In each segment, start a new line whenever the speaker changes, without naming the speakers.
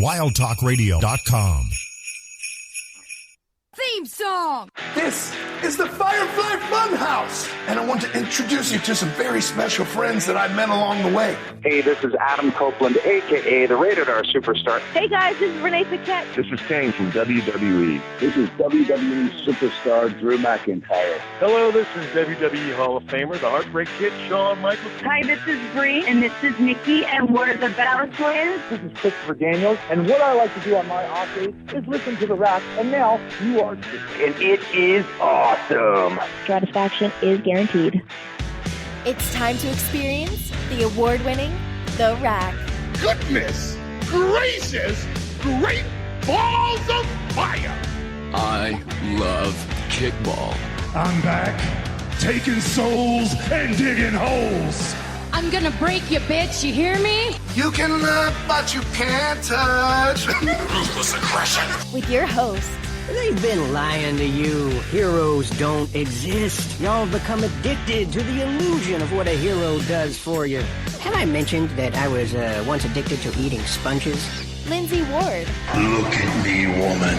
wildtalkradio.com.
Theme song!
This is the Firefly Funhouse, and I want to introduce you to some very special friends that I met along the way.
Hey, this is Adam Copeland, a.k.a. the Rated R Superstar.
Hey guys, this is Renee Paquette.
This is Kane from WWE.
This is WWE Superstar Drew McIntyre.
Hello, this is WWE Hall of Famer, the Heartbreak Kid, Shawn Michaels.
Hi, this is Bree, and this is Nikki, and we're the Battle Twins.
This is Christopher Daniels, and what I like to do on my off days is listen to the rap, and now you are too.
And it is awesome.
Satisfaction is guaranteed.
It's time to experience the award-winning The Rack.
Goodness gracious, great balls of fire!
I love kickball.
I'm back, taking souls and digging holes.
I'm gonna break you, bitch, you hear me?
You can love, but you can't touch.
Ruthless aggression.
With your host,
they've been lying to you. Heroes don't exist. Y'all become addicted to the illusion of what a hero does for you. Have I mentioned that I was once addicted to eating sponges?
Lindsey Ward.
Look at me, woman.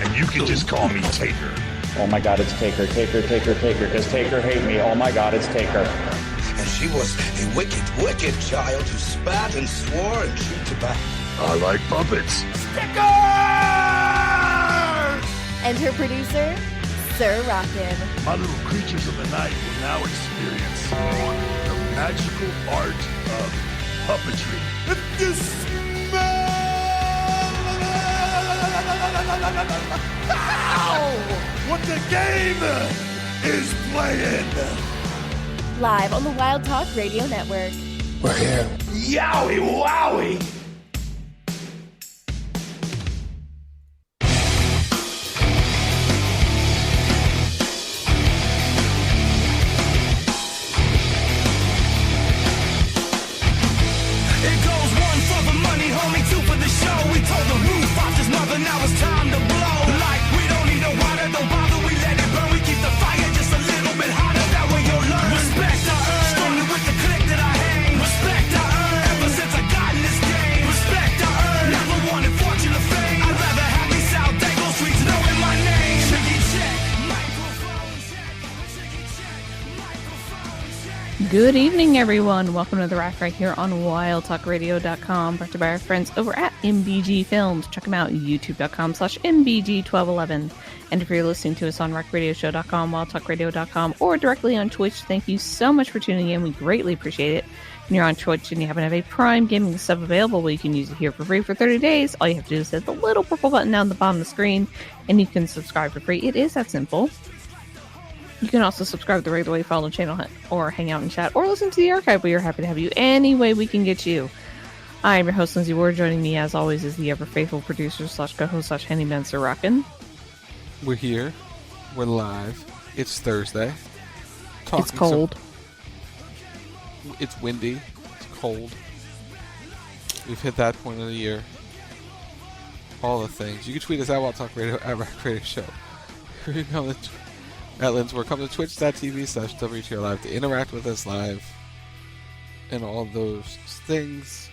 And you can just call me Taker.
Oh my God, it's Taker, Taker, Taker, Taker. Does Taker hate me? Oh my God, it's Taker.
And she was a wicked, wicked child who spat and swore and chewed tobacco.
I like puppets.
Stickers!
And her producer, Sir Rockin.
My little creatures of the night will now experience the magical art of puppetry.
If you smell what the game is playing.
Live on the Wild Talk Radio Network.
We're here. Yowie wowie!
Good evening, everyone. Welcome to The Rack right here on wildtalkradio.com, brought to you by our friends over at MBG Films. Check them out, youtube.com/MBG1211. And if you're listening to us on RackRadioshow.com, wildtalkradio.com, or directly on Twitch, thank you so much for tuning in. We greatly appreciate it. When you're on Twitch and you happen to have a Prime Gaming sub available, well, you can use it here for free for 30 days. All you have to do is hit the little purple button down the bottom of the screen, and you can subscribe for free. It is that simple. You can also subscribe the regular way, follow the channel, or hang out and chat, or listen to the archive. We are happy to have you any way we can get you. I am your host, Lindsey Ward. Joining me, as always, is the ever-faithful producer / co-host / handyman, Sir Rockin.
We're here. We're live. It's Thursday.
It's cold.
It's windy. It's cold. We've hit that point of the year. All the things. You can tweet us at Wild Talk Radio, at Rack Radio Show. At Lindsey, come to twitch.tv/WTR Live to interact with us live and all those things.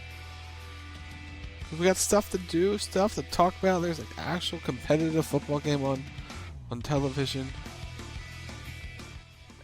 We got stuff to do, stuff to talk about. There's an actual competitive football game on television.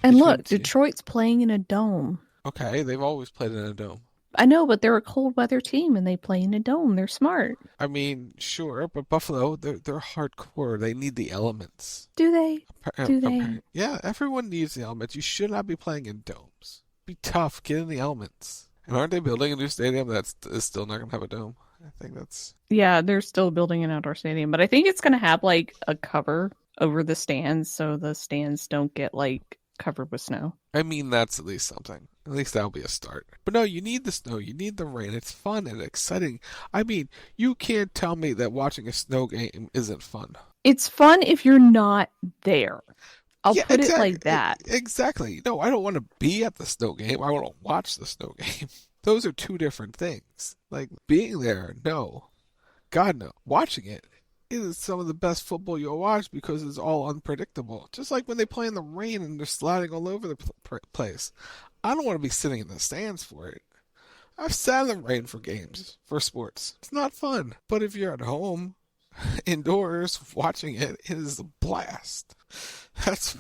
And look, Detroit's playing in a dome.
Okay, they've always played in a dome.
I know, but they're a cold weather team and they play in a dome. They're smart.
I mean, sure, but Buffalo, they're hardcore. They need the elements.
Do they? Do they?
Yeah, everyone needs the elements. You should not be playing in domes. Be tough. Get in the elements. And aren't they building a new stadium that's still not going to have a dome? I think that's...
Yeah, they're still building an outdoor stadium, but I think it's going to have like a cover over the stands so the stands don't get like covered with snow.
I mean, that's at least something. At least that'll be a start. But no, you need the snow. You need the rain. It's fun and exciting. I mean, you can't tell me that watching a snow game isn't fun.
It's fun if you're not there. I'll put it like that.
Exactly. No, I don't want to be at the snow game. I want to watch the snow game. Those are two different things. Like, being there, no. God, no. Watching it is some of the best football you'll watch because it's all unpredictable. Just like when they play in the rain and they're sliding all over the place. I don't want to be sitting in the stands for it. I've sat in the rain for games, for sports. It's not fun. But if you're at home, indoors, watching it, it is a blast. That's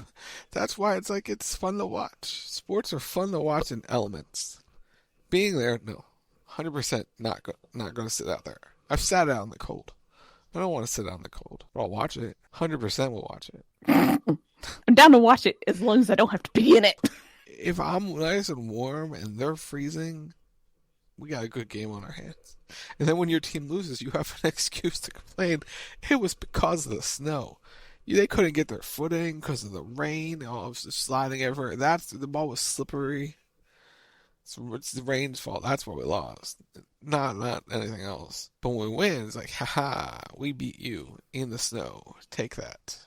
why it's fun to watch. Sports are fun to watch in elements. Being there, no. 100% not going to sit out there. I've sat out in the cold. I don't want to sit out in the cold. But I'll watch it. 100% will watch it.
I'm down to watch it as long as I don't have to be in it.
If I'm nice and warm and they're freezing, we got a good game on our hands. And then when your team loses, you have an excuse to complain. It was because of the snow. They couldn't get their footing because of the rain. It was just sliding everywhere. The ball was slippery. It's the rain's fault. That's why we lost. Not anything else. But when we win, it's like, haha, we beat you in the snow. Take that.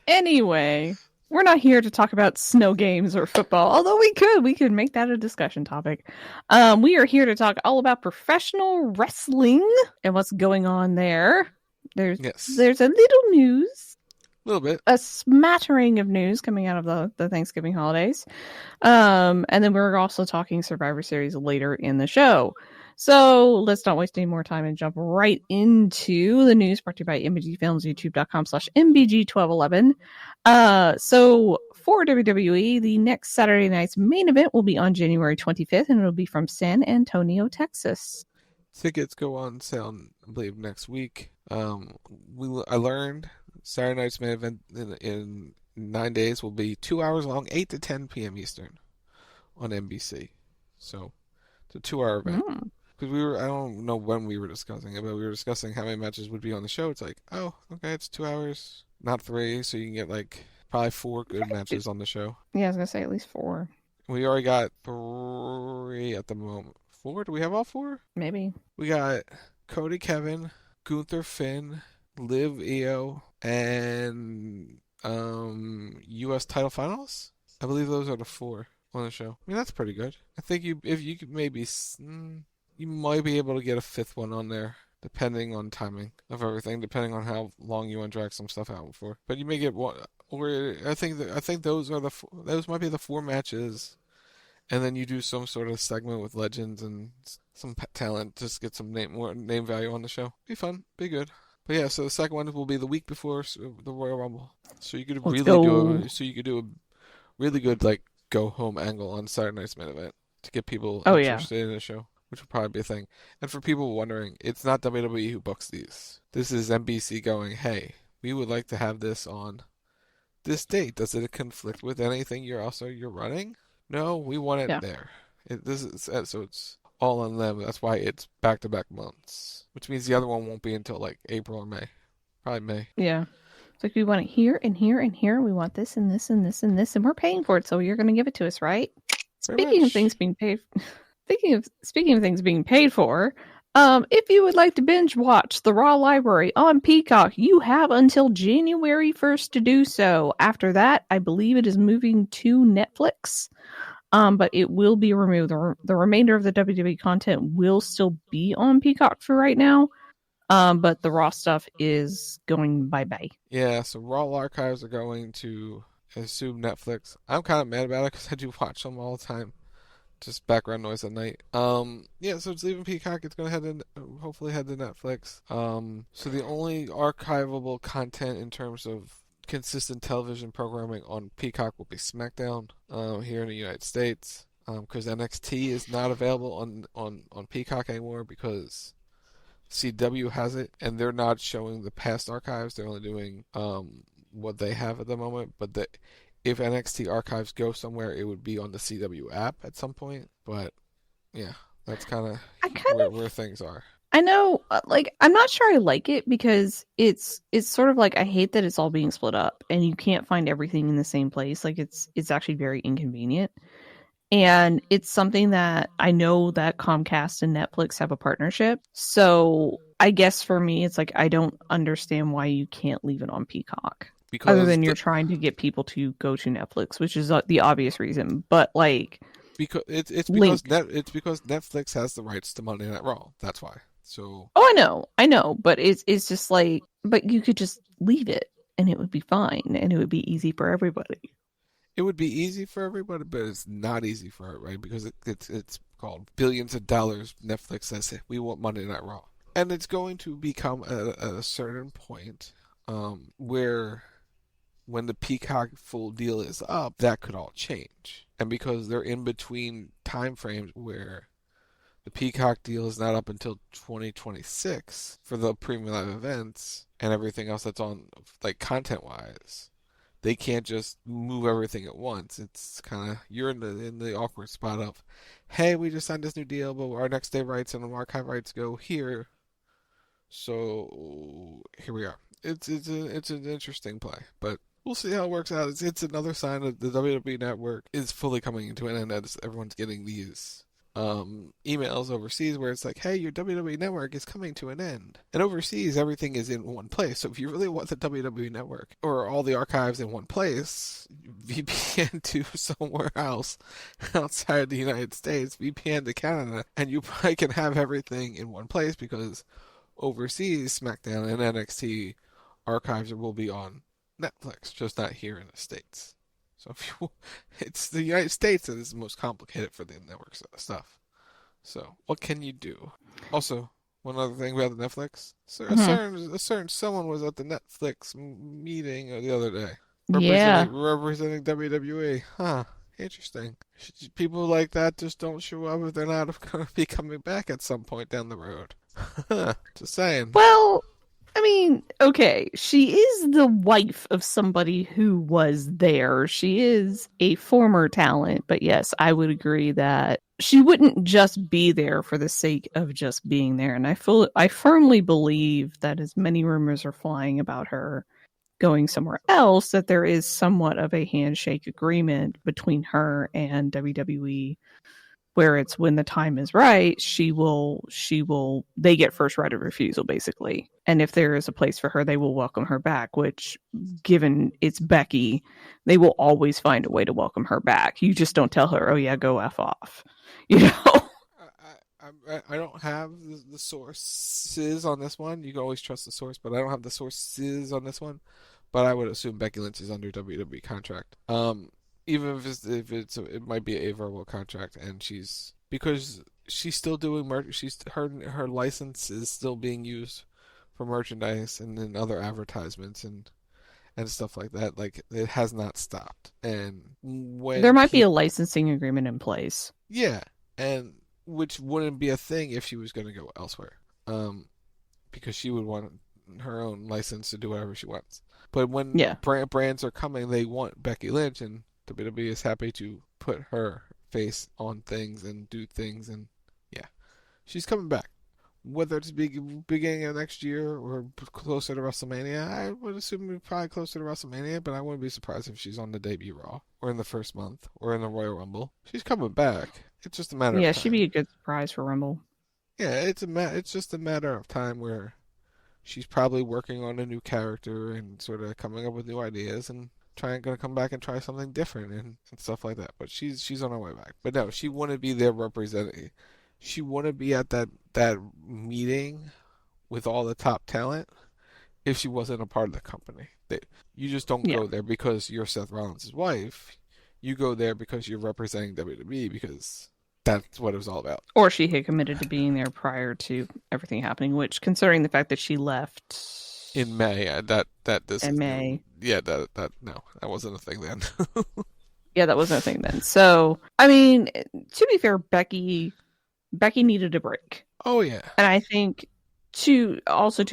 Anyway, we're not here to talk about snow games or football, although we could make that a discussion topic. We are here to talk all about professional wrestling and what's going on there. There's a little news.
A little bit.
A smattering of news coming out of the Thanksgiving holidays. And then we're also talking Survivor Series later in the show. So let's not waste any more time and jump right into the news brought to you by MBG Films, youtube.com/MBG1211. So for WWE, the next Saturday night's main event will be on January 25th, and it'll be from San Antonio, Texas.
Tickets go on sale, I believe, next week. I learned Saturday night's main event in 9 days will be 2 hours long, 8 to 10 p.m. Eastern on NBC. So it's a 2-hour event. Because I don't know when we were discussing it, but we were discussing how many matches would be on the show. It's like, oh, okay, it's 2 hours, not 3, so you can get probably 4 good matches on the show.
Yeah, I was going to say at least 4.
We already got 3 at the moment. 4? Do we have all 4?
Maybe.
We got Cody, Kevin, Gunther, Finn, Liv, Io, and U.S. title finals? I believe those are the 4 on the show. I mean, that's pretty good. I think if you could maybe... You might be able to get a 5th one on there, depending on timing of everything, depending on how long you want to drag some stuff out for. But you may get one, or I think those are those might be the 4 matches, and then you do some sort of segment with legends and some talent, just get some more name value on the show. Be fun, be good. But yeah, so the second one will be the week before the Royal Rumble, so you could do a really good go home angle on Saturday night's main event to get people interested in the show. Which will probably be a thing. And for people wondering, it's not WWE who books these. This is NBC going, hey, we would like to have this on this date. Does it conflict with anything you're running? No, we want it there. So it's all on them. That's why it's back-to-back months. Which means the other one won't be until April or May. Probably May.
Yeah. It's like we want it here and here and here. We want this and this and this and this. And we're paying for it, so you're going to give it to us, right? Speaking of things being paid... Speaking of things being paid for, if you would like to binge watch the Raw library on Peacock, you have until January 1st to do so. After that, I believe it is moving to Netflix, but it will be removed. The remainder of the WWE content will still be on Peacock for right now, but the Raw stuff is going bye-bye.
Yeah, so Raw archives are going to, I assume, Netflix. I'm kind of mad about it because I do watch them all the time. Just background noise at night. So it's leaving Peacock. It's going to hopefully head to Netflix. So the only archivable content in terms of consistent television programming on Peacock will be SmackDown here in the United States. Because NXT is not available on Peacock anymore because CW has it, and they're not showing the past archives. They're only doing what they have at the moment, but if NXT archives go somewhere, it would be on the CW app at some point. But yeah, that's kind of where things are.
I know, I'm not sure I like it because it's sort of I hate that it's all being split up and you can't find everything in the same place. It's actually very inconvenient. And it's something that I know that Comcast and Netflix have a partnership. So I guess for me, it's I don't understand why you can't leave it on Peacock. Because other than you're trying to get people to go to Netflix, which is the obvious reason, but
because it's because Netflix has the rights to Monday Night Raw. That's why. So
I know, but it's just but you could just leave it and it would be fine and it would be easy for everybody.
It would be easy for everybody, but it's not easy for everybody because it's called Billions of Dollars. Netflix says, we want Monday Night Raw. And it's going to become at a certain point where when the Peacock full deal is up, that could all change. And because they're in between time frames where the Peacock deal is not up until 2026 for the premium live events and everything else that's on, like, content-wise, they can't just move everything at once. It's kind of, you're in the awkward spot of, hey, we just signed this new deal, but our next day rights and the archive rights go here. So here we are. It's an interesting play, but we'll see how it works out. It's another sign that the WWE Network is fully coming into an end as everyone's getting these emails overseas where it's like, hey, your WWE Network is coming to an end. And overseas, everything is in one place. So if you really want the WWE Network or all the archives in one place, VPN to somewhere else outside the United States, VPN to Canada, and you probably can have everything in one place because overseas, SmackDown and NXT archives will be on Netflix, just not here in the States. So it's the United States that is the most complicated for the network stuff. So what can you do? Also, one other thing about the Netflix. A certain someone was at the Netflix meeting the other day. Representing WWE. Huh. Interesting. People like that just don't show up if they're not going to be coming back at some point down the road. Just saying.
Well, I mean, okay, she is the wife of somebody who was there. She is a former talent, but yes, I would agree that she wouldn't just be there for the sake of just being there. And I firmly believe that as many rumors are flying about her going somewhere else, that there is somewhat of a handshake agreement between her and WWE, where it's when the time is right, they get first right of refusal, basically. And if there is a place for her, they will welcome her back, which, given it's Becky, they will always find a way to welcome her back. You just don't tell her, oh yeah, go F off. You know?
I don't have the sources on this one. You can always trust the source, but I don't have the sources on this one. But I would assume Becky Lynch is under WWE contract. Even if it might be a verbal contract, and because she's still doing her license is still being used for merchandise and then other advertisements and stuff like that. Like, it has not stopped. And when
there might be a licensing agreement in place.
Yeah, and which wouldn't be a thing if she was going to go elsewhere, because she would want her own license to do whatever she wants. But when brands are coming, they want Becky Lynch, and WWE is happy to put her face on things and do things, and yeah, she's coming back. Whether it's beginning of next year or closer to WrestleMania, I would assume probably closer to WrestleMania, but I wouldn't be surprised if she's on the debut Raw or in the first month or in the Royal Rumble. She's coming back. It's just a matter of time.
Yeah, she'd be a good surprise for Rumble.
Yeah, it's just a matter of time where she's probably working on a new character and sort of coming up with new ideas and going to come back and try something different and stuff like that. But she's on her way back. But no, she wouldn't be there representing. She wouldn't be at that meeting with all the top talent if she wasn't a part of the company. You just don't go there because you're Seth Rollins' wife. You go there because you're representing WWE, because that's what it was all about.
Or she had committed to being there prior to everything happening, which, considering the fact that she left
in May, May. Yeah, that wasn't a thing then.
Yeah, that wasn't a thing then. So, I mean, to be fair, Becky needed a break.
Oh yeah.
And I think to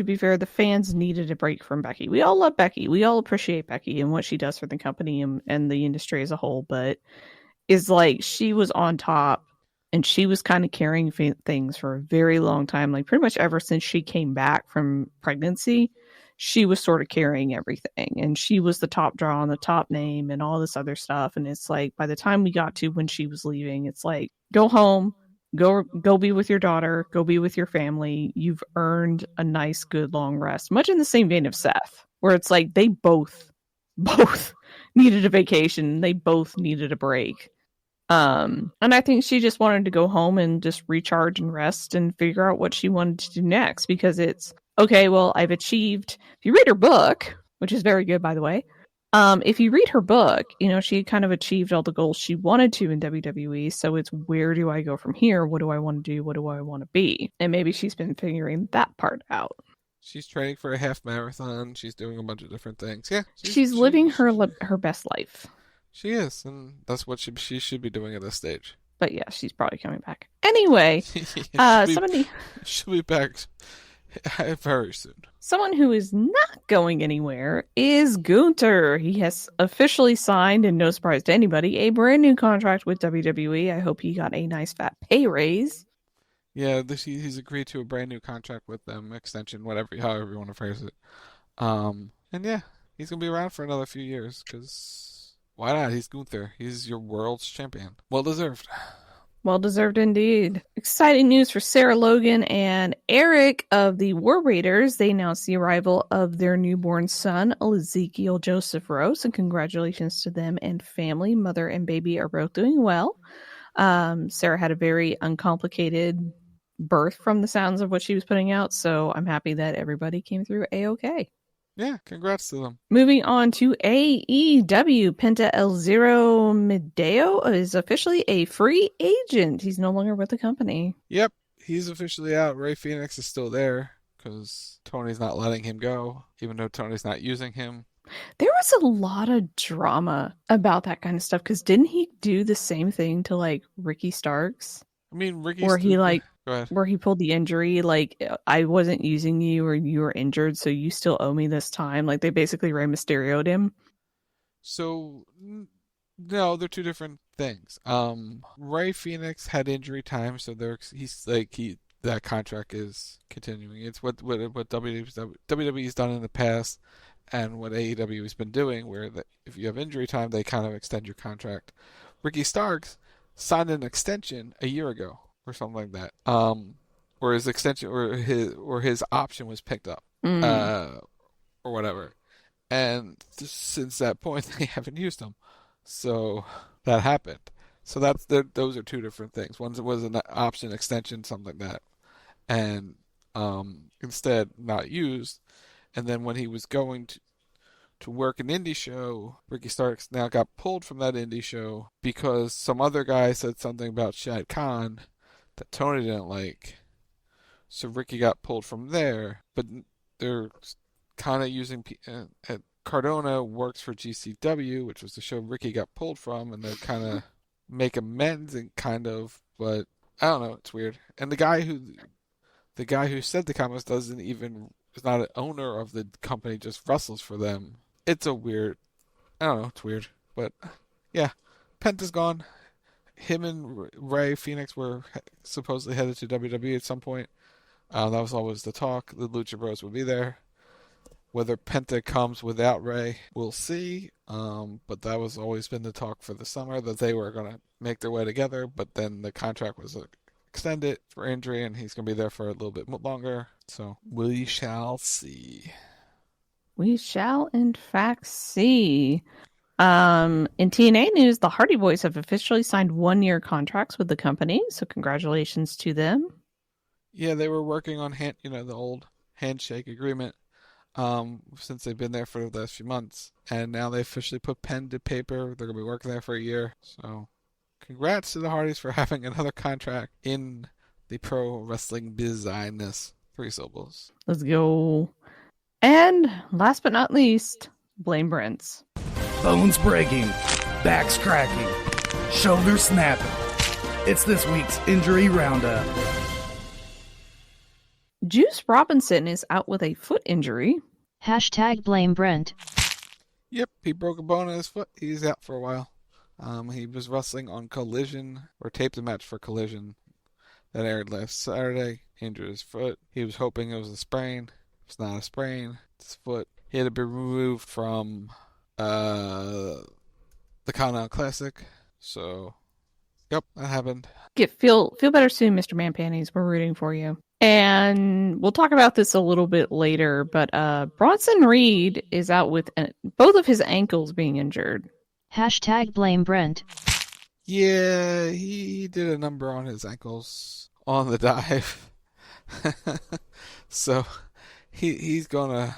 be fair, the fans needed a break from Becky. We all love Becky. We all appreciate Becky and what she does for the company and the industry as a whole, but is like, she was on top and she was kind of carrying things for a very long time. Like, pretty much ever since she came back from pregnancy, she was sort of carrying everything, and she was the top draw and the top name and all this other stuff. And it's like, by the time we got to when she was leaving, it's like, go home, go be with your daughter, go be with your family. You've earned a nice, good, long rest. Much in the same vein of Seth, where it's like they both needed a vacation. They both needed a break. And I think she just wanted to go home and just recharge and rest and figure out what she wanted to do next, because it's, okay, well, I've achieved, if you read her book, which is very good, by the way, If you read her book, she kind of achieved all the goals she wanted to in WWE. So it's, where do I go from here? What do I want to do? What do I want to be? And maybe she's been figuring that part out.
She's training for a half marathon. She's doing a bunch of different things. Yeah,
she's living her best life.
She is, and that's what she should be doing at this stage.
But yeah, she's probably coming back. Anyway,
she'll be back very soon.
Someone who is not going anywhere is Gunther. He has officially signed, and no surprise to anybody, a brand new contract with WWE. I hope he got a nice fat pay raise.
Yeah, he's agreed to a brand new contract with them, extension, however you want to phrase it. And yeah, he's gonna be around for another few years, because why not? He's Gunther. He's your world's champion. Well deserved.
Well deserved indeed. Exciting news for Sarah Logan and Eric of the War Raiders. They announced the arrival of their newborn son, Ezekiel Joseph Rose, and congratulations to them and family. Mother and baby are both doing well. Sarah had a very uncomplicated birth from the sounds of what she was putting out, so I'm happy that everybody came through A-OK.
Yeah, congrats to them.
Moving on to AEW, Penta El Zero Mideo is officially a free agent. He's no longer with the company.
Yep, he's officially out. Ray Phoenix is still there because Tony's not letting him go, even though Tony's not using him.
There was a lot of drama about that kind of stuff, because didn't he do the same thing to Ricky Starks?
I mean,
where he pulled the injury, I wasn't using you, or you were injured, so you still owe me this time. They basically Rey Mysterio'd him.
So no, they're two different things. Ray Phoenix had injury time, so that contract is continuing. It's what WWE's done in the past, and what AEW has been doing, where if you have injury time, they kind of extend your contract. Ricky Starks signed an extension a year ago, or something like that. Or his extension, or his option was picked up, or whatever. And since that point, they haven't used him. So that happened. So those are two different things. One was an option extension, something like that, and instead not used. And then when he was going to work an indie show, Ricky Starks now got pulled from that indie show because some other guy said something about Shad Khan that Tony didn't like. So Ricky got pulled from there, but they're kind of using Cardona works for GCW, which was the show Ricky got pulled from, and they're kind of make amends and but I don't know, it's weird. And the guy who said the comments is not an owner of the company, just wrestles for them. It's I don't know, it's weird. But yeah, Penta's gone. Him and Ray Phoenix were supposedly headed to WWE at some point. That was always the talk. The Lucha Bros would be there. Whether Penta comes without Ray, we'll see. But that was always been the talk for the summer, that they were going to make their way together. But then the contract was extended for injury, and he's going to be there for a little bit longer. So we shall see.
We shall, in fact, see. In TNA news, the Hardy Boys have officially signed 1-year contracts with the company, so congratulations to them.
Yeah, they were working on the old handshake agreement since they've been there for the last few months, and now they officially put pen to paper. They're going to be working there for a year, so congrats to the Hardys for having another contract in the pro wrestling business. 3 syllables.
Let's go. And last but not least, Blame Brents.
Bones breaking, backs cracking, shoulders snapping. It's this week's Injury Roundup.
Juice Robinson is out with a foot injury.
#blame Brent.
Yep, he broke a bone in his foot. He's out for a while. He was wrestling on Collision, or taped a match for Collision that aired last Saturday. He injured his foot. He was hoping it was a sprain. It's not a sprain. It's his foot. He had to be removed from the Continental Classic. So, yep, that happened.
Feel better soon, Mr. Man Panties. We're rooting for you. And we'll talk about this a little bit later, but Bronson Reed is out with both of his ankles being injured.
#blame Brent.
Yeah, he did a number on his ankles on the dive. So he's gonna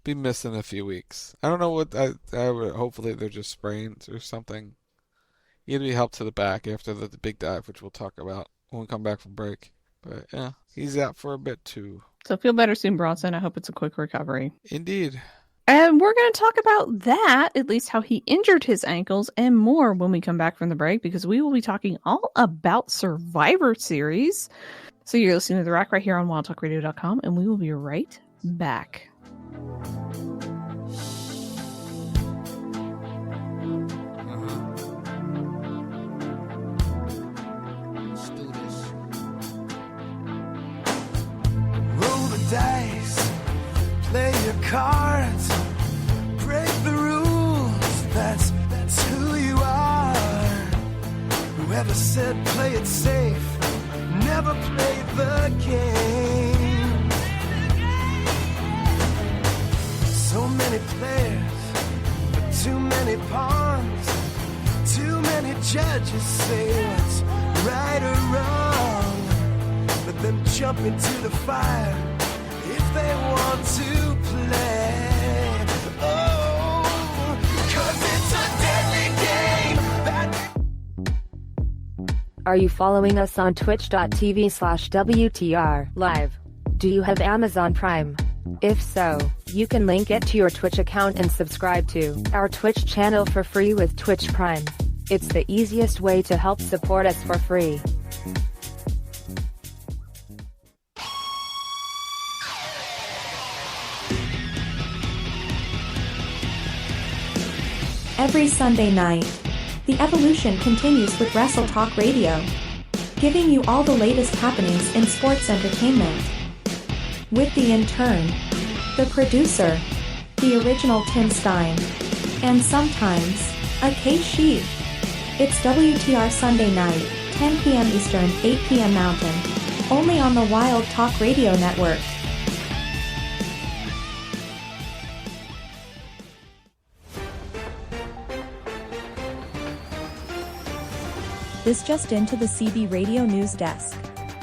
be missing a few weeks. I don't know what I would. Hopefully they're just sprains or something. He'd be helped to the back after the big dive, which we'll talk about when we come back from break. But yeah, he's out for a bit too.
So feel better soon, Bronson. I hope it's a quick recovery.
Indeed.
And we're going to talk about that, at least how he injured his ankles and more when we come back from the break, because we will be talking all about Survivor Series. So you're listening to The Rack right here on wildtalkradio.com, and we will be right back.
Let's do this. Roll the dice, play your cards, break the rules, that's who you are. Whoever said play it safe never played the game. So many players, but too many pawns. Too many judges say what's right or wrong. Let them jump into the fire if they want to play. Oh, 'cause it's a deadly game.
Are you following us on twitch.tv/WTR live? Do you have Amazon Prime? If so, you can link it to your Twitch account and subscribe to our Twitch channel for free with Twitch Prime. It's the easiest way to help support us for free.
Every Sunday night, the evolution continues with Wrestle Talk Radio, giving you all the latest happenings in sports entertainment. With the intern, the producer, the original Tim Stein, and sometimes, a K-Sheep. It's WTR Sunday night, 10 p.m. Eastern, 8 p.m. Mountain, only on the Wild Talk Radio Network. This just into the CB Radio News Desk.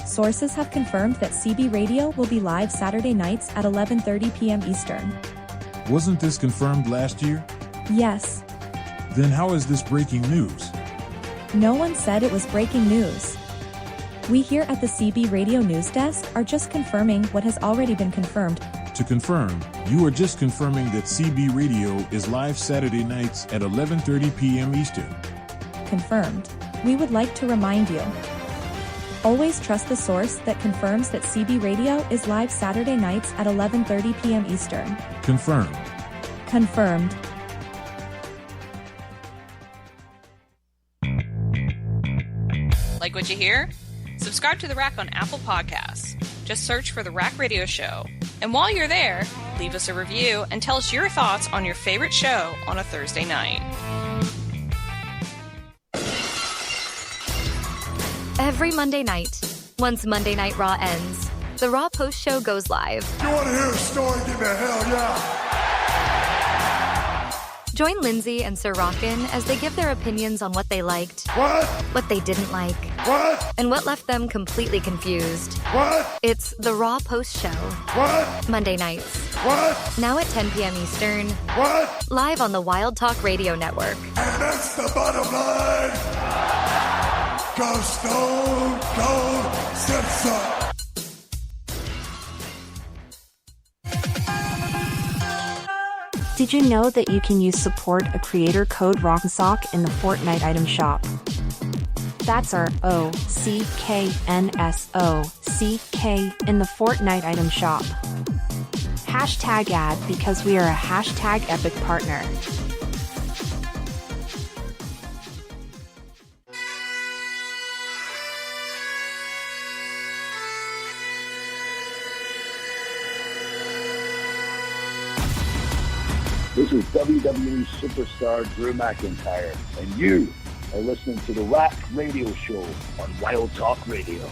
Sources have confirmed that CB Radio will be live Saturday nights at 11:30 p.m. Eastern.
Wasn't this confirmed last year?
Yes.
Then how is this breaking news?
No one said it was breaking news. We here at the CB Radio News Desk are just confirming what has already been confirmed.
To confirm, you are just confirming that CB Radio is live Saturday nights at 11:30 p.m. Eastern.
Confirmed. We would like to remind you. Always trust the source that confirms that CB Radio is live Saturday nights at 11:30 p.m. Eastern.
Confirmed.
Confirmed.
Like what you hear? Subscribe to The Rack on Apple Podcasts. Just search for The Rack Radio Show. And while you're there, leave us a review and tell us your thoughts on your favorite show on a Thursday night.
Every Monday night, once Monday Night Raw ends, the Raw Post Show goes live.
You want to hear a story? Give me a hell yeah.
Join Lindsey and Sir Rockin as they give their opinions on what they liked, what they didn't like, and what left them completely confused. It's the Raw Post Show. Monday nights. Now at 10 p.m. Eastern. Live on the Wild Talk Radio Network.
And that's the bottom line. Go Stone Cold Simpson.
Did you know that you can use support a creator code ROCKNSOCK in the Fortnite item shop? That's our OCKNSOCK in the Fortnite item shop. Hashtag ad because we are a hashtag epic partner.
This is WWE superstar Drew McIntyre, and you are listening to The Rack Radio Show on Wild Talk Radio.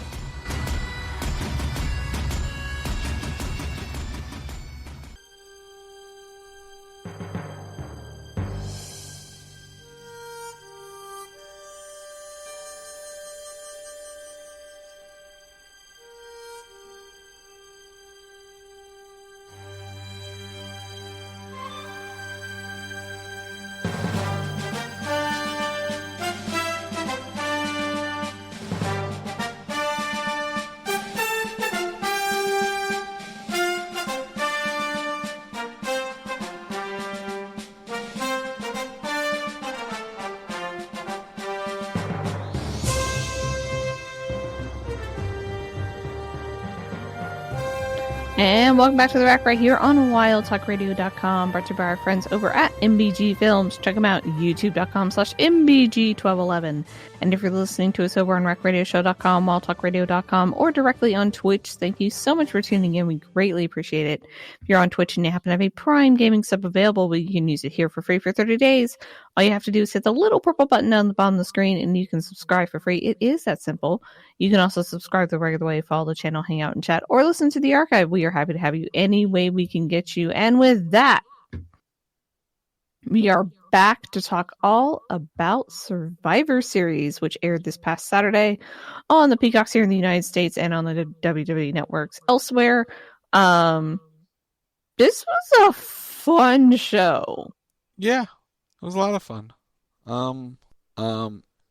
And welcome back to The Rack right here on WildTalkRadio.com, brought to you by our friends over at MBG Films. Check them out, youtube.com/MBG1211. And if you're listening to us over on RackRadioshow.com, WildTalkRadio.com, or directly on Twitch, thank you so much for tuning in. We greatly appreciate it. If you're on Twitch and you happen to have a Prime Gaming sub available, well, you can use it here for free for 30 days. All you have to do is hit the little purple button down the bottom of the screen, and you can subscribe for free. It is that simple. You can also subscribe the regular way, follow the channel, hang out and chat, or listen to the archive. We are happy to have you any way we can get you. And with that, we are back to talk all about Survivor Series, which aired this past Saturday on the Peacocks here in the United States and on the WWE networks elsewhere. This was a fun show.
Yeah, it was a lot of fun. And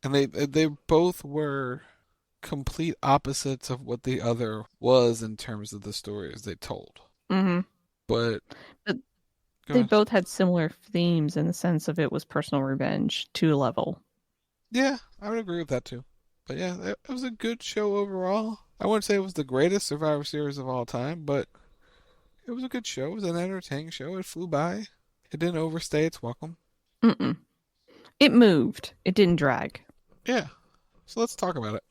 they both were complete opposites of what the other was in terms of the stories they told.
Mm-hmm.
But
they both had similar themes in the sense of it was personal revenge to a level.
Yeah, I would agree with that too. But yeah, it was a good show overall. I wouldn't say it was the greatest Survivor Series of all time, but it was a good show. It was an entertaining show. It flew by. It didn't overstay its welcome.
Mm-mm. It moved. It didn't drag.
Yeah. So let's talk about it.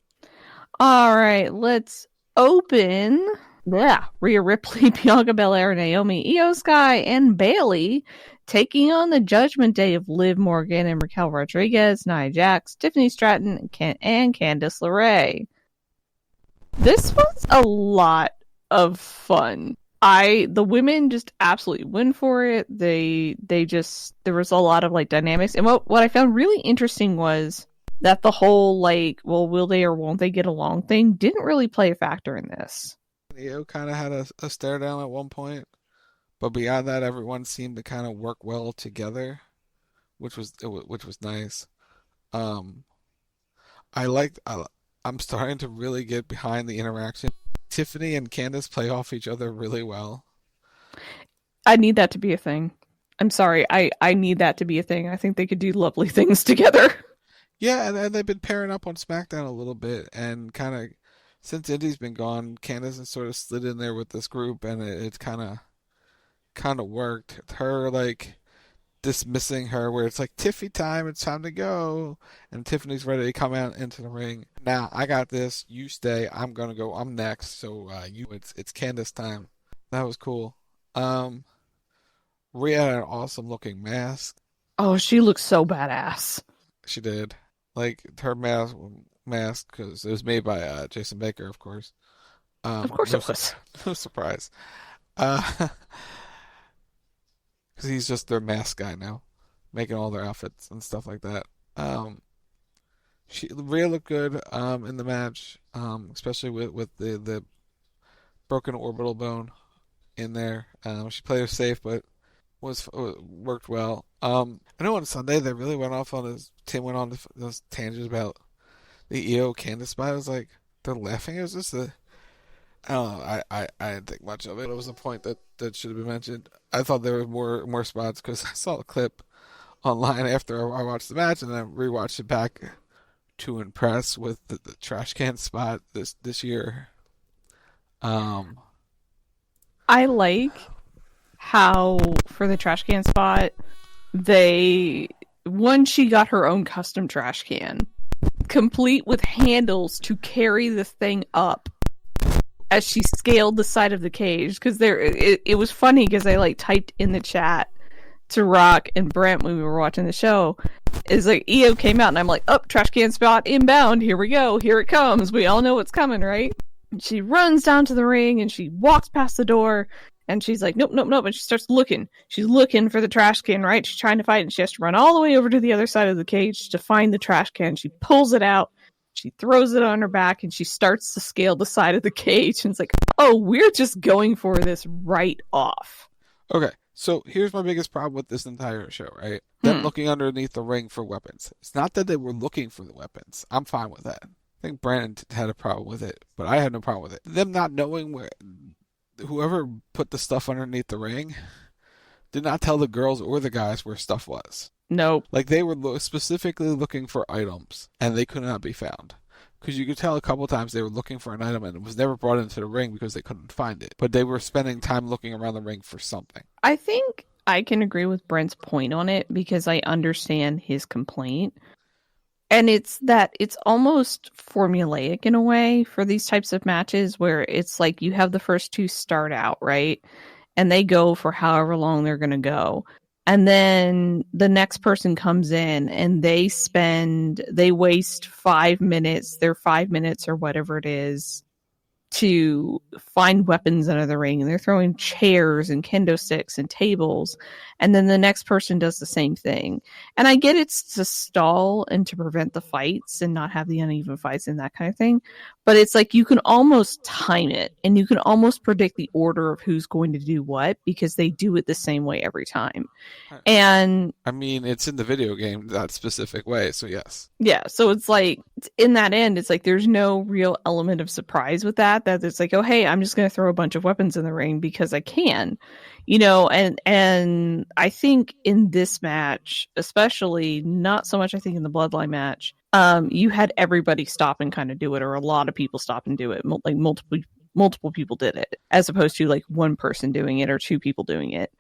All right, let's open. Yeah, Rhea Ripley, Bianca Belair, Naomi, Io Sky, and Bayley taking on the Judgment Day of Liv Morgan and Raquel Rodriguez, Nia Jax, Tiffany Stratton, and Candice LeRae. This was a lot of fun. The women just absolutely went for it. There was a lot of like dynamics. And what I found really interesting was that the whole like, well, will they or won't they get along thing didn't really play a factor in this.
Io kind of had a stare down at one point, but beyond that, everyone seemed to kind of work well together, which was nice. I'm starting to really get behind the interaction. Tiffany and Candice play off each other really well.
I need that to be a thing. I'm sorry, I need that to be a thing. I think they could do lovely things together.
Yeah, and they've been pairing up on SmackDown a little bit, and kind of since Indy's been gone, Candice has sort of slid in there with this group, and it's kind of worked. Her like dismissing her, where it's like Tiffy time, it's time to go, and Tiffany's ready to come out into the ring. Now I got this. You stay. I'm gonna go. I'm next. So it's Candice time. That was cool. Rhea had an awesome looking mask.
Oh, she looks so badass.
She did. Like her mask, because it was made by Jason Baker, of course.
Of course it was.
No surprise. Because he's just their mask guy now, making all their outfits and stuff like that. Rhea looked good in the match, especially with the broken orbital bone in there. She played it safe, but worked well. I know on Sunday they really went off on Tim went on those tangents about the Io Candice spot. I was like, they're laughing. It was just I don't know. I didn't think much of it. It was a point that should have been mentioned. I thought there were more spots because I saw a clip online after I watched the match, and then rewatched it back to impress with the trash can spot this year.
I like how for the trash can spot she got her own custom trash can, complete with handles to carry the thing up as she scaled the side of the cage. Because it was funny because I like typed in the chat to Rock and Brent when we were watching the show. Is like Io came out and I'm like, trash can spot inbound. Here we go. Here it comes. We all know what's coming, right? And she runs down to the ring and she walks past the door. And she's like, nope. And she starts looking. She's looking for the trash can, right? She's trying to fight, and she has to run all the way over to the other side of the cage to find the trash can. She pulls it out. She throws it on her back, and she starts to scale the side of the cage. And it's like, oh, we're just going for this right off.
Okay, so here's my biggest problem with this entire show, right? Them looking underneath the ring for weapons. It's not that they were looking for the weapons. I'm fine with that. I think Brandon had a problem with it, but I had no problem with it. Them not knowing where... Whoever put the stuff underneath the ring did not tell the girls or the guys where stuff was.
Nope.
Like they were specifically looking for items, and they could not be found. Because you could tell a couple times they were looking for an item and it was never brought into the ring because they couldn't find it. But they were spending time looking around the ring for something.
I think I can agree with Brent's point on it because I understand his complaint. And it's that it's almost formulaic in a way for these types of matches where it's like you have the first two start out, right? And they go for however long they're going to go. And then the next person comes in and they waste 5 minutes, their 5 minutes or whatever it is, to find weapons under the ring. And they're throwing chairs and kendo sticks and tables. And then the next person does the same thing. And I get it's to stall and to prevent the fights and not have the uneven fights and that kind of thing. But it's like you can almost time it and you can almost predict the order of who's going to do what because they do it the same way every time. And
I mean, it's in the video game that specific way, so yes.
Yeah, so it's like in that end, it's like there's no real element of surprise with that it's like, oh hey, I'm just going to throw a bunch of weapons in the ring because I can, and I think in this match, especially not so much I think in the Bloodline match, you had everybody stop and kind of do it, or a lot of people stop and do it, like multiple people did it, as opposed to like one person doing it or two people doing it.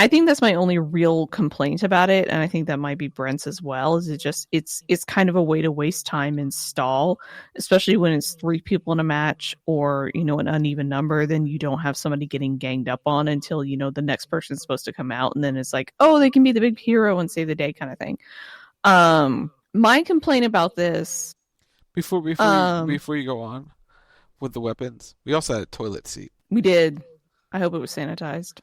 I think that's my only real complaint about it, and I think that might be Brent's as well. Is it's kind of a way to waste time and stall, especially when it's 3 people in a match or an uneven number. Then you don't have somebody getting ganged up on until the next person's supposed to come out, and then it's like, oh, they can be the big hero and save the day kind of thing. My complaint about this
before you go on with the weapons, we also had a toilet seat.
We did. I hope it was sanitized.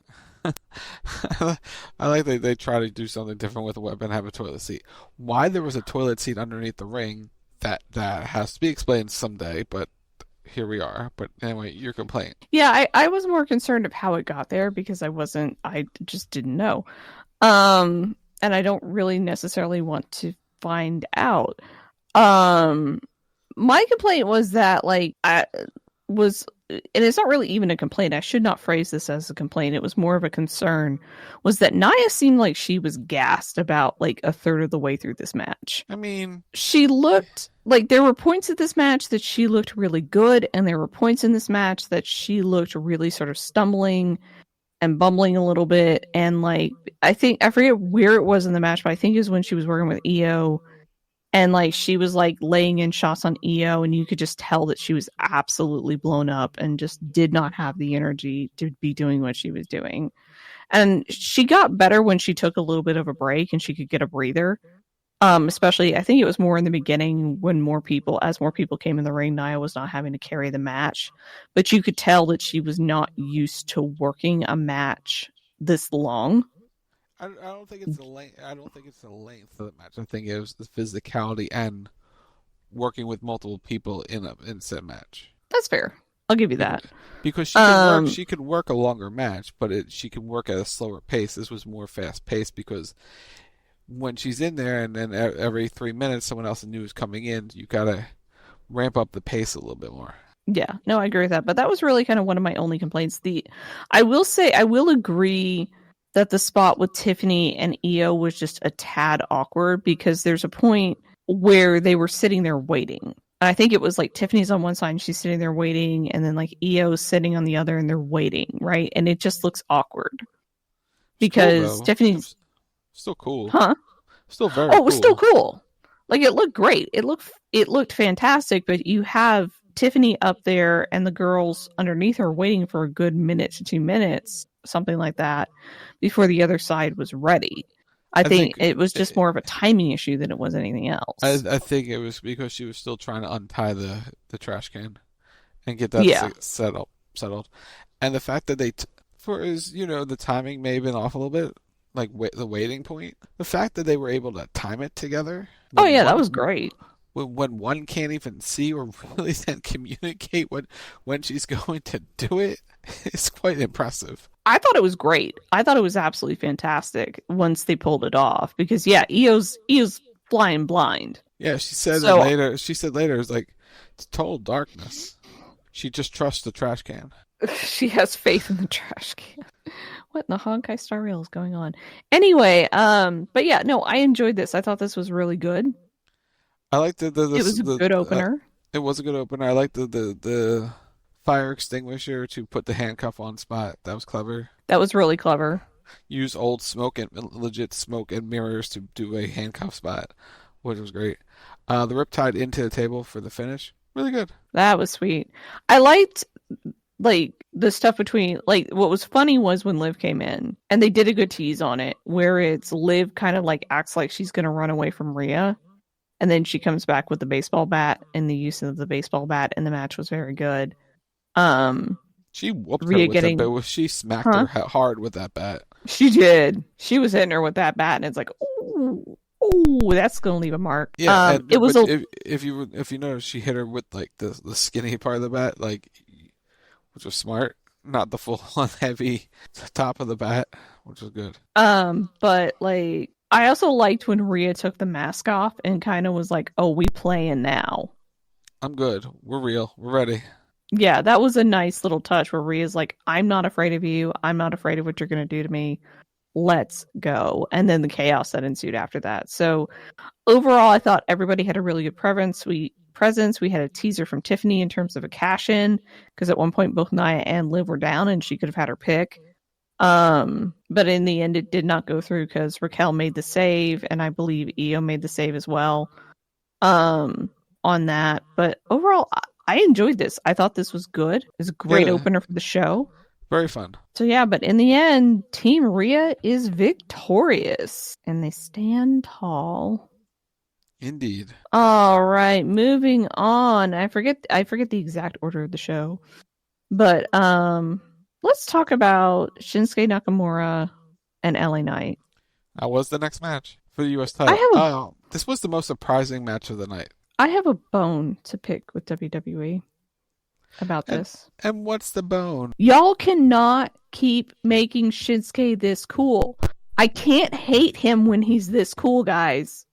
I like that they try to do something different with a weapon, have a toilet seat. Why there was a toilet seat underneath the ring, that has to be explained someday, but here we are. But anyway, your complaint.
Yeah, I was more concerned of how it got there because I just didn't know. And I don't really necessarily want to find out. My complaint was that and it's not really even a complaint. I should not phrase this as a complaint. It was more of a concern, was that Nia seemed like she was gassed about like a third of the way through this match.
I mean,
she looked like there were points at this match that she looked really good, and there were points in this match that she looked really sort of stumbling and bumbling a little bit. And like, I forget where it was in the match, but I think it was when she was working with EO. And like she was like laying in shots on EO, and you could just tell that she was absolutely blown up and just did not have the energy to be doing what she was doing. And she got better when she took a little bit of a break and she could get a breather. Especially, I think it was more in the beginning when as more people came in the ring, Nia was not having to carry the match. But you could tell that she was not used to working a match this long.
I don't think it's the length. I don't think it's the length of the match. I think it was the physicality and working with multiple people in said match.
That's fair. I'll give you that.
Because she could work a longer match, but she could work at a slower pace. This was more fast paced because when she's in there and then every 3 minutes someone else new is coming in, you gotta ramp up the pace a little bit more.
Yeah, no, I agree with that. But that was really kind of one of my only complaints. I will agree that the spot with Tiffany and EO was just a tad awkward because there's a point where they were sitting there waiting. And I think it was like Tiffany's on one side and she's sitting there waiting, and then like EO's sitting on the other and they're waiting, right? And it just looks awkward because
cool,
Tiffany's
still cool.
Huh?
Still very cool.
It was still cool. Like it looked great. It looked fantastic, but you have Tiffany up there and the girls underneath her waiting for a good minute to 2 minutes, something like that, before the other side was ready. I think it was just more of a timing issue than it was anything else.
I think it was because she was still trying to untie the trash can and get that settled. And the fact that the timing may have been off a little bit, like the waiting point. The fact that they were able to time it together.
Oh yeah, that was great.
When one can't even see or really then communicate when she's going to do it, it's quite impressive.
I thought it was great. I thought it was absolutely fantastic once they pulled it off because EO's flying blind.
Yeah, she said later. It's like it's total darkness. She just trusts the trash can.
She has faith in the trash can. What in the Honkai Star Rail is going on? Anyway, but yeah, no, I enjoyed this. I thought this was really good.
I like the
it was a good opener.
It was a good opener. I like the fire extinguisher to put the handcuff on spot. That was clever.
That was really clever.
Use old legit smoke and mirrors to do a handcuff spot, which was great. The Riptide into the table for the finish. Really good.
That was sweet. I liked the stuff between, what was funny was when Liv came in and they did a good tease on it where it's Liv kind of acts like she's going to run away from Rhea. And then she comes back with the baseball bat, and the use of the baseball bat in the match was very good.
She whooped
Rhea
her with it. She smacked her hard with that bat.
She did. She was hitting her with that bat, and it's like, ooh, that's gonna leave a mark.
Yeah,
it was.
If you notice, she hit her with the skinny part of the bat, which was smart, not the full on heavy top of the bat, which was good.
But I also liked when Rhea took the mask off and kind of was like, "Oh, we playing now."
I'm good. We're real. We're ready.
Yeah, that was a nice little touch where Rhea's like, "I'm not afraid of you. I'm not afraid of what you're going to do to me. Let's go." And then the chaos that ensued after that. So overall, I thought everybody had a really good presence. We had a teaser from Tiffany in terms of a cash-in, because at one point both Nia and Liv were down and she could have had her pick. But in the end, it did not go through because Raquel made the save, and I believe Io made the save as well. On that, but overall, I enjoyed this. I thought this was good. It was a great opener for the show.
Very fun.
So yeah, but in the end, Team Rhea is victorious, and they stand tall.
Indeed.
All right, moving on. I forget the exact order of the show, but let's talk about Shinsuke Nakamura and LA Knight.
That was the next match for the U.S. title. This was the most surprising match of the night.
I have a bone to pick with WWE about this.
And what's the bone?
Y'all cannot keep making Shinsuke this cool. I can't hate him when he's this cool, guys.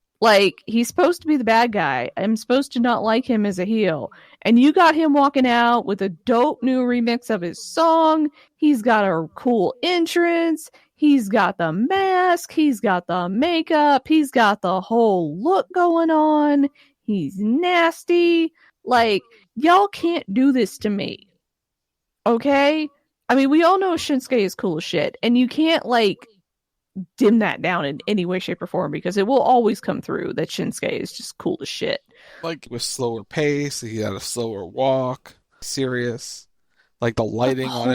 He's supposed to be the bad guy. I'm supposed to not like him as a heel. And you got him walking out with a dope new remix of his song. He's got a cool entrance. He's got the mask. He's got the makeup. He's got the whole look going on. He's nasty. Y'all can't do this to me. Okay? I mean, we all know Shinsuke is cool as shit. And you can't, dim that down in any way, shape, or form, because it will always come through that Shinsuke is just cool as shit.
With slower pace, he had a slower walk, serious. The lighting on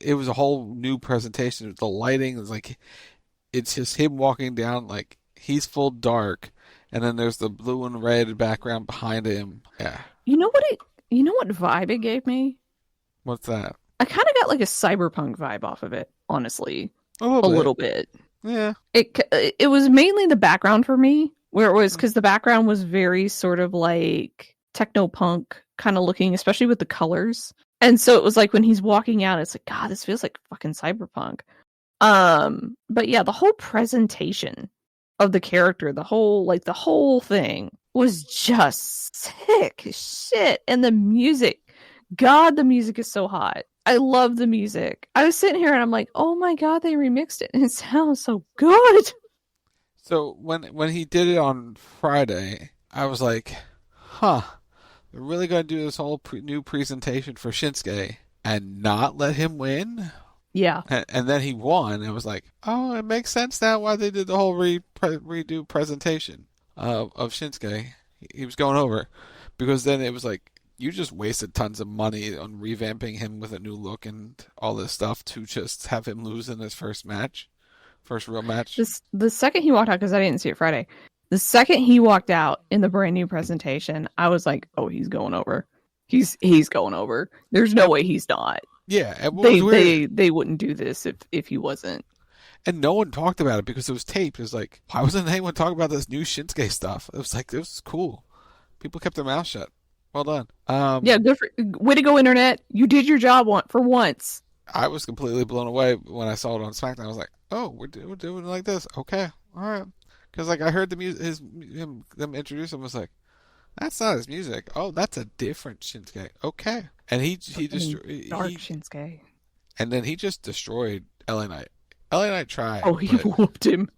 it was a whole new presentation. The lighting is it's just him walking down, he's full dark, and then there's the blue and red background behind him. Yeah.
You know what vibe it gave me?
What's that?
I kind of got a cyberpunk vibe off of it, honestly.
A little
bit.
Yeah.
It was mainly the background for me, where it was, because the background was very sort of techno-punk kind of looking, especially with the colors. And so it was when he's walking out, it's God, this feels like fucking cyberpunk. But yeah, the whole presentation of the character, the whole thing was just sick as shit. And the music, God, the music is so hot. I love the music. I was sitting here and I'm like, oh my God, they remixed it and it sounds so good.
So when he did it on Friday, I was like, huh, they're really going to do this whole new presentation for Shinsuke and not let him win?
Yeah.
And then he won. I was like, oh, it makes sense now why they did the whole redo presentation of Shinsuke. He was going over. Because then it was you just wasted tons of money on revamping him with a new look and all this stuff to just have him lose in his first real match.
The second he walked out, because I didn't see it Friday, the second he walked out in the brand new presentation, I was like, oh, he's going over. He's going over. There's no way he's not.
Yeah.
They wouldn't do this if he wasn't.
And no one talked about it because it was taped. It was why wasn't anyone talking about this new Shinsuke stuff? It was it was cool. People kept their mouth shut. Well done.
Yeah, way to go, Internet. You did your job for once.
I was completely blown away when I saw it on SmackDown. I was like, oh, we're doing it like this. Okay. All right. Because I heard the music, them introduce him, was like, that's not his music. Oh, that's a different Shinsuke. Okay. And he
dark Shinsuke.
And then he just destroyed LA Knight. LA Knight tried.
Oh, he whooped him.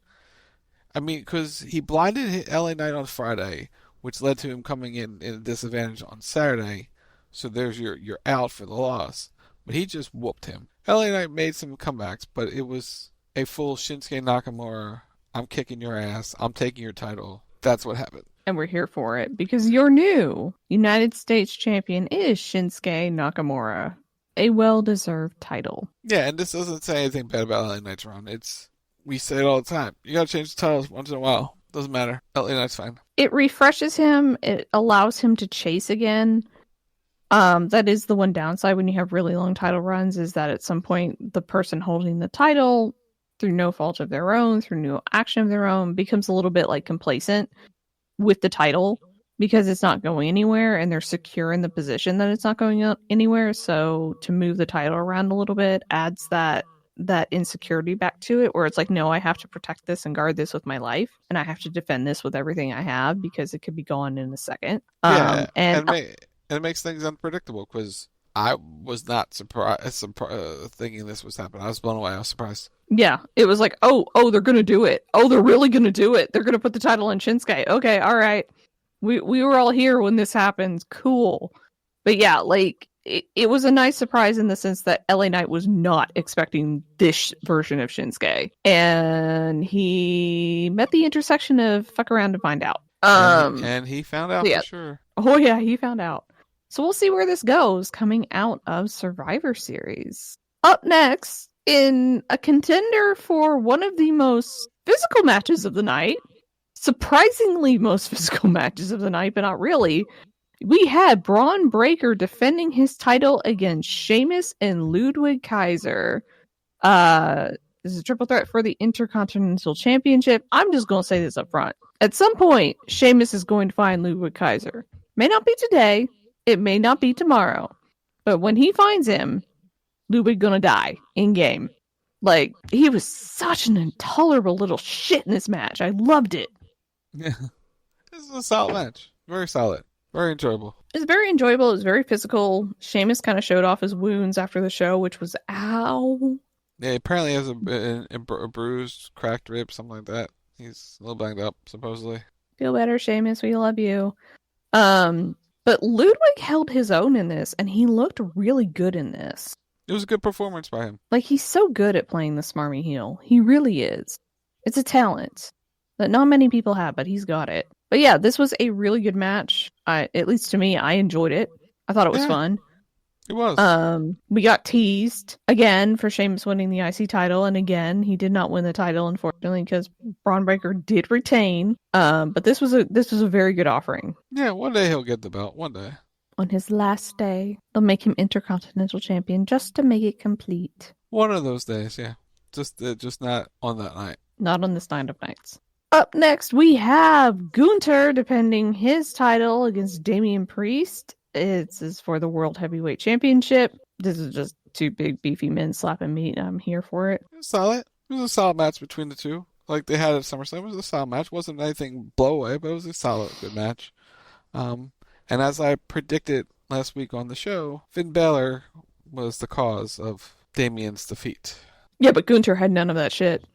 I mean, because he blinded LA Knight on Friday which led to him coming in a disadvantage on Saturday. So there's your out for the loss. But he just whooped him. LA Knight made some comebacks, but it was a full Shinsuke Nakamura, I'm kicking your ass, I'm taking your title. That's what happened.
And we're here for it because your new United States champion is Shinsuke Nakamura. A well-deserved title.
Yeah, and this doesn't say anything bad about LA Knight's run. We say it all the time. You gotta change the titles once in a while. Doesn't matter. LA Knight's fine.
It refreshes him. It allows him to chase again. That is the one downside when you have really long title runs, is that at some point the person holding the title, through no fault of their own, through no action of their own, becomes a little bit like complacent with the title because it's not going anywhere and they're secure in the position that it's not going anywhere. So to move the title around a little bit adds that insecurity back to it, where it's like, no, I have to protect this and guard this with my life, and I have to defend this with everything I have because it could be gone in a second.
And it makes things unpredictable because I was not surprised thinking this was happening. I was blown away. I was surprised.
Yeah, it was like, oh, they're gonna do it. Oh, they're really gonna do it. They're gonna put the title on Shinsuke. Okay, all right. We were all here when this happened. Cool. But yeah, like it was a nice surprise in the sense that LA Knight was not expecting this version of Shinsuke, and he met the intersection of fuck around to find out.
And he found out for sure.
Oh yeah, he found out. So we'll see where this goes coming out of Survivor Series. Up next, in a contender for one of the most physical matches of the night, surprisingly most physical matches of the night, but not really, we had Braun Breaker defending his title against Sheamus and Ludwig Kaiser. This is a triple threat for the Intercontinental Championship. I'm just going to say this up front. At some point, Sheamus is going to find Ludwig Kaiser. May not be today. It may not be tomorrow. But when he finds him, Ludwig gonna die in game. Like, he was such an intolerable little shit in this match. I loved it.
Yeah. This is a solid match. Very solid. Very enjoyable.
It's very enjoyable. It was very physical. Sheamus kind of showed off his wounds after the show, which was ow.
Yeah, he apparently has a bruised, cracked rib, something like that. He's a little banged up, supposedly.
Feel better, Sheamus. We love you. But Ludwig held his own in this, and he looked really good in this.
It was a good performance by him.
Like, he's so good at playing the smarmy heel. He really is. It's a talent that not many people have, but he's got it. But yeah, this was a really good match. At least to me, I enjoyed it. I thought it was fun.
It was.
We got teased again for Sheamus winning the IC title, and again, he did not win the title, unfortunately, because Braun Breaker did retain. But this was a very good offering.
Yeah, one day he'll get the belt. One day.
On his last day, they'll make him Intercontinental Champion just to make it complete.
One of those days, yeah. Just not on that night.
Not on this night of nights. Up next, we have Gunther defending his title against Damian Priest. This is for the World Heavyweight Championship. This is just two big beefy men slapping meat. I'm here for it.
It was solid. It was a solid match between the two. Like they had at SummerSlam. It was a solid match. It wasn't anything blow away, but it was a solid, good match. And as I predicted last week on the show, Finn Balor was the cause of Damian's defeat.
Yeah, but Gunther had none of that shit.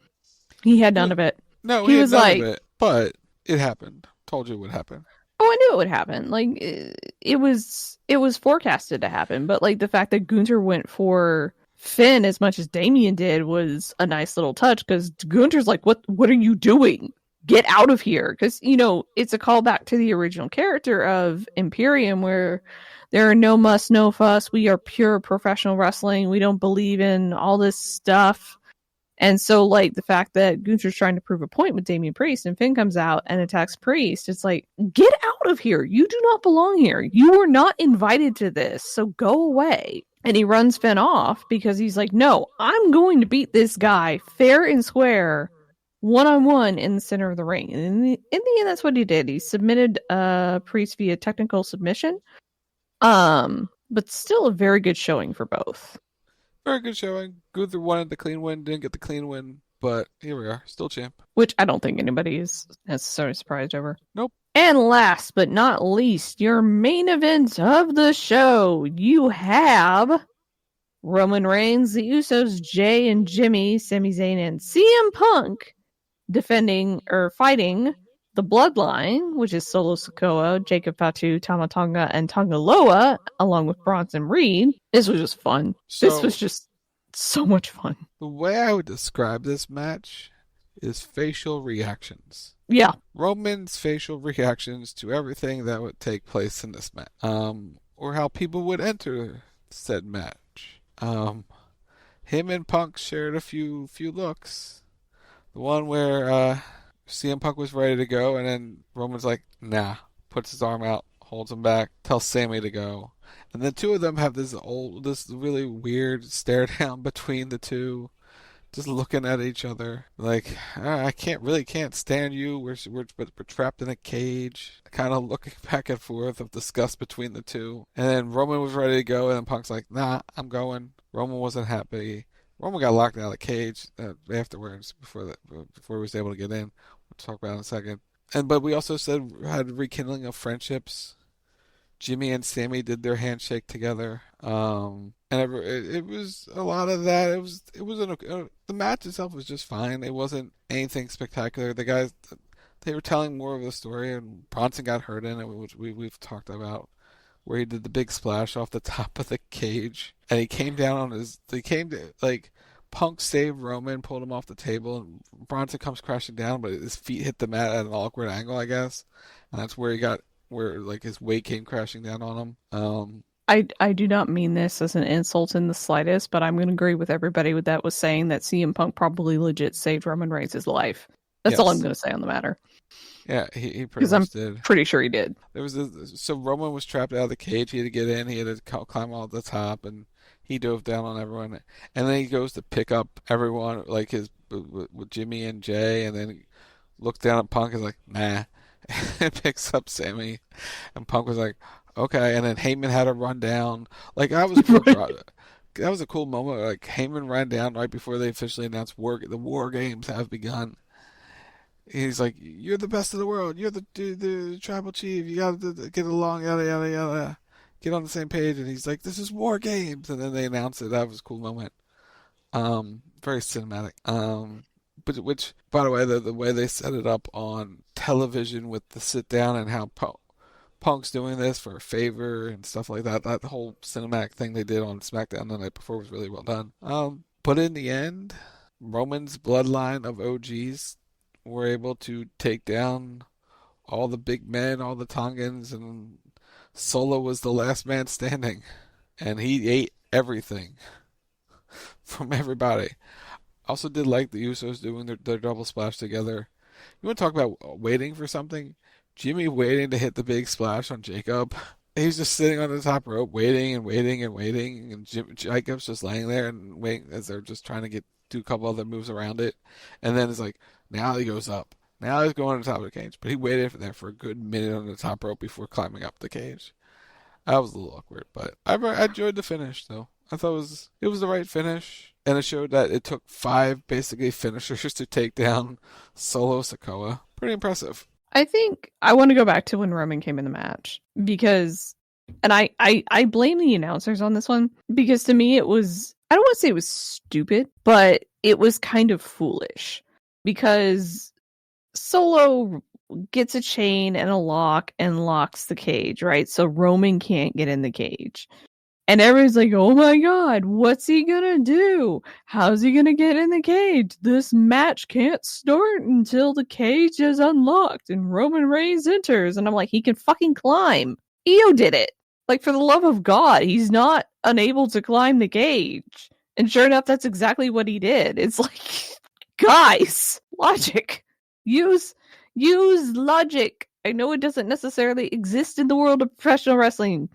He had none of it.
No, he was like, of it, but it happened. Told you it would happen.
Oh, I knew it would happen. Like it was forecasted to happen, but like the fact that Gunther went for Finn as much as Damian did was a nice little touch, because Gunther's like, what are you doing? Get out of here. Because, you know, it's a callback to the original character of Imperium, where there are no muss, no fuss. We are pure professional wrestling. We don't believe in all this stuff. And so, like, the fact that Gunther's trying to prove a point with Damian Priest and Finn comes out and attacks Priest, it's like, get out of here. You do not belong here. You were not invited to this, so go away. And he runs Finn off because he's like, no, I'm going to beat this guy fair and square, one-on-one in the center of the ring. And in the end, that's what he did. He submitted Priest via technical submission. But still a very good showing for both.
Very good showing. Gunther wanted the clean win, didn't get the clean win, but here we are, still champ.
Which I don't think anybody is necessarily surprised over.
Nope.
And last but not least, your main event of the show. You have Roman Reigns, the Usos, Jay and Jimmy, Sami Zayn, and CM Punk fighting the Bloodline, which is Solo Sikoa, Jacob Fatu, Tama Tonga, and Tonga Loa, along with Bronson Reed. This was just fun. This was just so much fun.
The way I would describe this match is facial reactions.
Yeah.
Roman's facial reactions to everything that would take place in this match. Or how people would enter said match. Him and Punk shared a few looks. The one where CM Punk was ready to go, and then Roman's like, nah, puts his arm out, holds him back, tells Sammy to go. And the two of them have this really weird stare down between the two, just looking at each other. Like, I can't stand you. We're trapped in a cage. Kind of looking back and forth of disgust between the two. And then Roman was ready to go, and then Punk's like, nah, I'm going. Roman wasn't happy. Roman got locked out of the cage afterwards before he was able to get in. We'll talk about it in a second. But we also had rekindling of friendships. Jimmy and Sammy did their handshake together, and it was a lot of that. The match itself was just fine. It wasn't anything spectacular. The guys, they were telling more of the story, and Bronson got hurt in it, which we've talked about, where he did the big splash off the top of the cage, and he came down on his. Punk saved Roman, pulled him off the table, and Bronson comes crashing down, but his feet hit the mat at an awkward angle, I guess, and that's where his weight came crashing down on him.
I do not mean this as an insult in the slightest, but I'm going to agree with everybody with that was saying that CM Punk probably legit saved Roman Reigns' life. That's all I'm going to say on the matter.
Yeah, he pretty much did.
Pretty sure he did.
So Roman was trapped out of the cage. He had to get in. He had to climb all the top, and he dove down on everyone. And then he goes to pick up everyone, like with Jimmy and Jay, and then he looks down at Punk and is like, nah. And picks up Sammy, and Punk was like, okay. And then Heyman had a run down. Like, that was cool. That was a cool moment. Like, Heyman ran down right before they officially announced the War Games have begun. He's like, you're the best in the world. You're the tribal chief. You got to get along, yada, yada, yada. Get on the same page. And he's like, this is War Games. And then they announced it. That was a cool moment. Very cinematic. Which, by the way, the way they set it up on television with the sit down and how Punk's doing this for a favor and stuff like that whole cinematic thing they did on SmackDown the night before was really well done. But in the end, Roman's bloodline of OGs were able to take down all the big men, all the Tongans, and Solo was the last man standing. And he ate everything from everybody. Also did like the Usos doing their double splash together. You want to talk about waiting for something? Jimmy waiting to hit the big splash on Jacob. He's just sitting on the top rope waiting and waiting and waiting. And Jacob's just laying there and waiting as they're just trying to do a couple other moves around it. And then it's like, now he goes up. Now he's going to the top of the cage. But he waited there for a good minute on the top rope before climbing up the cage. That was a little awkward. But I enjoyed the finish, though. I thought it was the right finish. And it showed that it took 5 basically finishers to take down Solo Sikoa. Pretty impressive.
I think I want to go back to when Roman came in the match because, and I blame the announcers on this one because to me it was, I don't want to say it was stupid, but it was kind of foolish because Solo gets a chain and a lock and locks the cage, right? So Roman can't get in the cage. And everyone's like, oh my god, what's he gonna do? How's he gonna get in the cage? This match can't start until the cage is unlocked and Roman Reigns enters. And I'm like, he can fucking climb. Io did it. Like, for the love of God, he's not unable to climb the cage. And sure enough, that's exactly what he did. It's like, guys, logic. Use logic. I know it doesn't necessarily exist in the world of professional wrestling,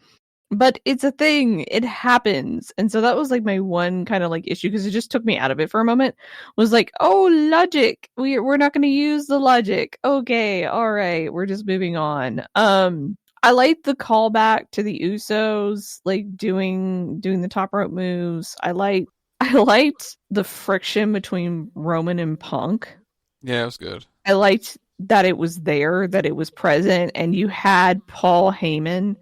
but it's a thing. It happens. And so that was like my one kind of like issue because it just took me out of it for a moment. Was like, oh, logic. We're not going to use the logic. Okay, all right. We're just moving on. I liked the callback to the Usos, like doing the top rope moves. I liked the friction between Roman and Punk.
Yeah, it was good.
I liked that it was there, that it was present, and you had Paul Heyman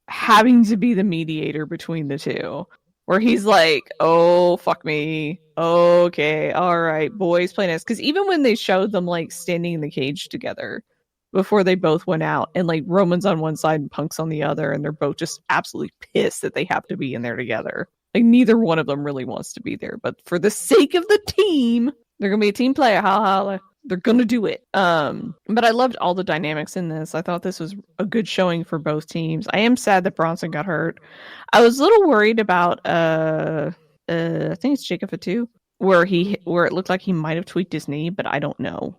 having to be the mediator between the two. where he's like, oh, fuck me. Okay, all right, boys playing this. Because even when they showed them like standing in the cage together before they both went out, and like Roman's on one side and Punk's on the other, and they're both just absolutely pissed that they have to be in there together. Like neither one of them really wants to be there, but for the sake of the team, they're gonna be a team player. Holla. They're gonna do it. But I loved all the dynamics in this. I thought this was a good showing for both teams. I am sad that Bronson got hurt. I was a little worried about I think it's Jacob Fatu, where it looked like he might have tweaked his knee, but I don't know.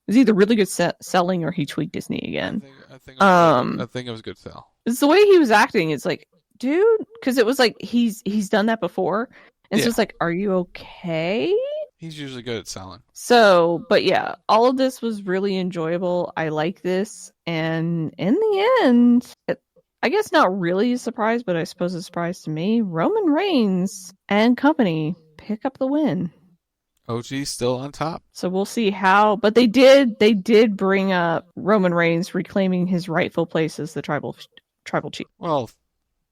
It was either really good selling or he tweaked his knee again.
I think it was a good sell.
It's the way he was acting. It's like, dude, because it was like he's done that before, and so it's like, are you okay?
He's usually good at selling.
So, but yeah, all of this was really enjoyable. I like this. And in the end, I guess not really a surprise, but I suppose a surprise to me, Roman Reigns and company pick up the win.
OG still on top.
So we'll see how, but they did bring up Roman Reigns reclaiming his rightful place as the tribal chief.
Well,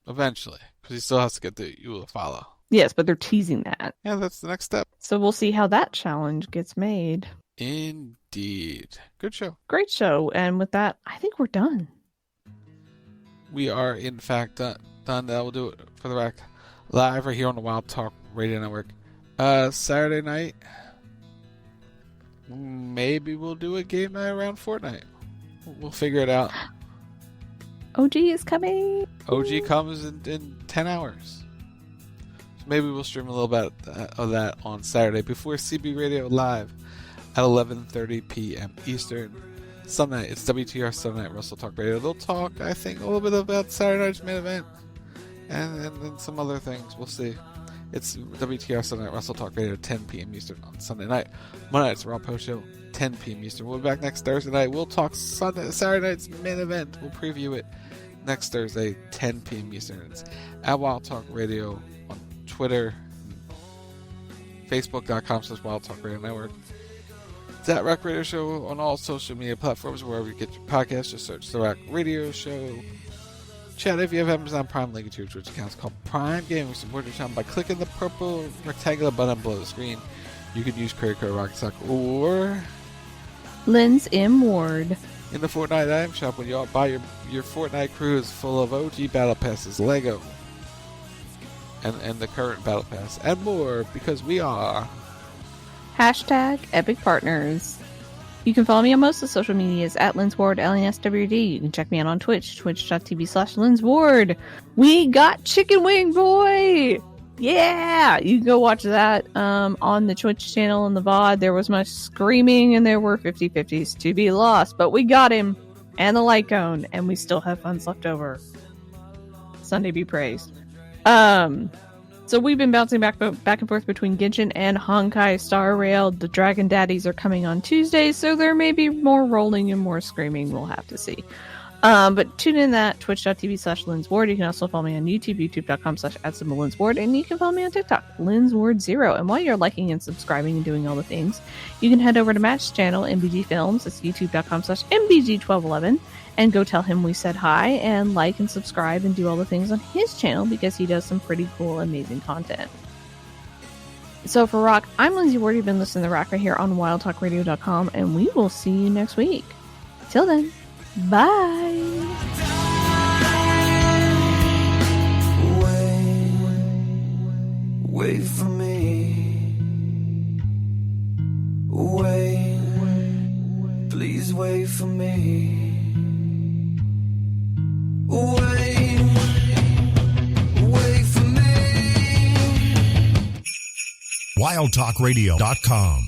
eventually, because he still has to get the Eula follow.
Yes, but they're teasing that.
Yeah, that's the next step.
So we'll see how that challenge gets made.
Indeed. Good show.
Great show. And with that, I think we're done.
We are, in fact, done. That will do it for the Rack live right here on the Wild Talk Radio Network. Saturday night, maybe we'll do a game night around Fortnite. We'll figure it out.
OG is coming.
OG comes in 10 hours. Maybe we'll stream a little bit of that on Saturday before CB Radio Live at 11:30 p.m. Eastern. Sunday night, it's WTR Sunday Night Wrestle Talk Radio. They'll talk, I think, a little bit about Saturday night's main event and then some other things. We'll see. It's WTR Sunday Night Wrestle Talk Radio at 10 p.m. Eastern on Sunday night. Monday night's Raw Post Show, 10 p.m. Eastern. We'll be back next Thursday night. We'll talk Saturday night's main event. We'll preview it next Thursday, 10 p.m. Eastern. It's at Wild Talk Radio on Twitter, Facebook.com/Wild Talk Radio Network. It's at Rack Radio Show on all social media platforms, wherever you get your podcasts. Just search The Rack Radio Show. Chat, if you have Amazon Prime, link it to your Twitch account. It's called Prime Gaming. Support your channel by clicking the purple rectangular button below the screen. You can use credit card Rocksock or
Lindsey Ward.
In the Fortnite item shop, when you all buy your Fortnite crew is full of OG Battle Passes, Lego, and the current Battle Pass, and more, because we are
#Epic Partners. You can follow me on most of the social medias at LindsWard, LNSWD. You can check me out on Twitch, twitch.tv/LindsWard. We got Chicken Wing Boy! Yeah! You can go watch that on the Twitch channel and the VOD. There was much screaming and there were 50-50s to be lost, but we got him and the light cone, and we still have funds left over. Sunday be praised. So we've been bouncing back and forth between Genshin and Honkai Star Rail. The Dragon Daddies are coming on Tuesday, so there may be more rolling and more screaming. We'll have to see. But tune in that twitch.tv/LindsWard. You can also follow me on YouTube, youtube.com/@LindsWard, and you can follow me on TikTok, LindsWard0. And while you're liking and subscribing and doing all the things, you can head over to Matt's channel, MBG Films. It's youtube.com/MBG1211. And go tell him we said hi, and like and subscribe and do all the things on his channel, because he does some pretty cool, amazing content. So for Rock, I'm Lindsey Ward. You've been listening to The Rock right here on WildTalkRadio.com, and we will see you next week. Till then, bye!
Wait for me. Wait, please wait for me. Wait for me.
WildTalkRadio.com